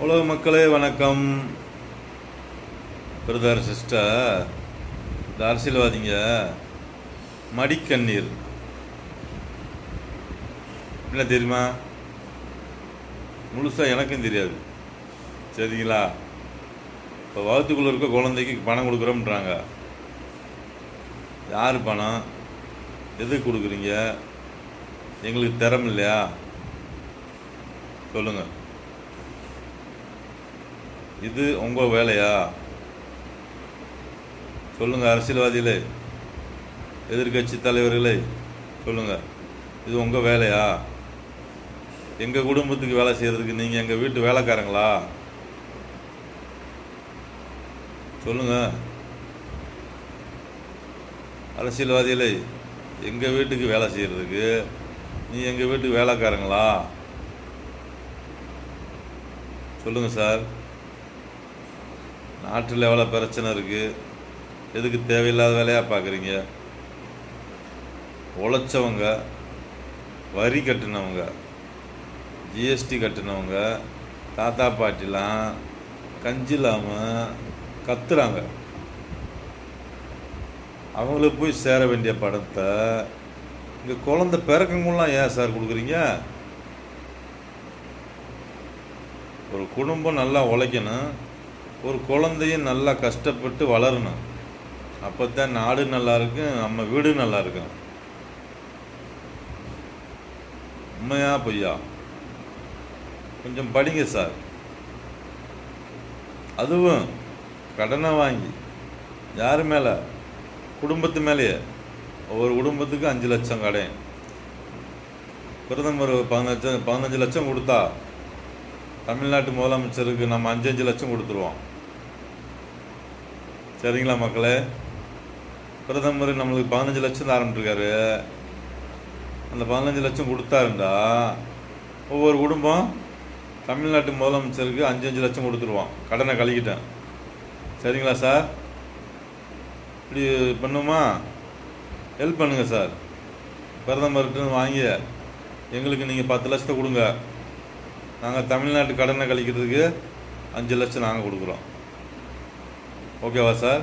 உலக மக்களே வணக்கம். பிரதர் சிஸ்டர், இந்த அரசியல்வாதிங்க மடிக்கண்ணீர் என்ன தெரியுமா? முழுசாக எனக்கும் தெரியாது, சரிங்களா? இப்போ வகுத்துக்குள்ளே இருக்க குழந்தைக்கு பணம் கொடுக்குறோம்ன்றாங்க. யார் பணம்? எதுக்கு கொடுக்குறீங்க? எங்களுக்கு திறமை இல்லையா? சொல்லுங்கள். இது உங்கள் வேலையா? சொல்லுங்கள் அரசியல்வாதிகளே, எதிர்கட்சி தலைவர்களே, சொல்லுங்கள். இது உங்கள் வேலையா? எங்கள் குடும்பத்துக்கு வேலை செய்கிறதுக்கு நீங்கள் எங்கள் வீட்டு வேலைக்காரங்களா? சொல்லுங்கள் அரசியல்வாதிகளே, எங்கள் வீட்டுக்கு வேலை செய்கிறதுக்கு நீ எங்கள் வீட்டுக்கு வேலைக்காரங்களா? சொல்லுங்கள் சார். நாட்டில் எவ்வளோ பிரச்சனை இருக்குது, எதுக்கு தேவையில்லாத வேலையாக பார்க்குறீங்க? உழைச்சவங்க, வரி கட்டினவங்க, ஜிஎஸ்டி கட்டினவங்க, தாத்தா பாட்டிலாம் கஞ்சி இல்லாமல் கத்துறாங்க. அவங்களுக்கு போய் சேர வேண்டிய படத்தை இங்கே குழந்தை பிறக்கங்கலாம் ஏன் சார் கொடுக்குறீங்க? ஒரு குடும்பம் நல்லா உழைக்கணும், ஒரு குழந்தையும் நல்லா கஷ்டப்பட்டு வளரணும். அப்போ தான் நாடு நல்லா இருக்கும், நம்ம வீடு நல்லா இருக்கும். உண்மையா பொய்யா? கொஞ்சம் படிங்க சார். அதுவும் கடனை வாங்கி யார் மேலே? குடும்பத்து மேலேயே. ஒவ்வொரு குடும்பத்துக்கும் 5 லட்சம் கடன். பிரதமர் 15 லட்சம் கொடுத்தா தமிழ்நாட்டு முதலமைச்சருக்கு நம்ம 5 லட்சம் கொடுத்துருவோம். சரிங்களா மக்களே? பிரதமர் நம்மளுக்கு 15 லட்சம் தான் ஆரம்பிச்சிருக்காரு. அந்த 15 லட்சம் கொடுத்தாருண்டா ஒவ்வொரு குடும்பம் தமிழ்நாட்டு முதலமைச்சருக்கு 5 லட்சம் கொடுத்துருவோம். கடனை கழிக்கிட்டேன். சரிங்களா சார்? இப்படி பண்ணுமா? ஹெல்ப் பண்ணுங்கள் சார். பிரதமர்கிட்ட வாங்கி எங்களுக்கு நீங்கள் 10 லட்சத்தை கொடுங்க. நாங்கள் தமிழ்நாட்டு கடனை கழிக்கிறதுக்கு 5 லட்சம் நாங்கள் கொடுக்குறோம். ஓகேவா சார்?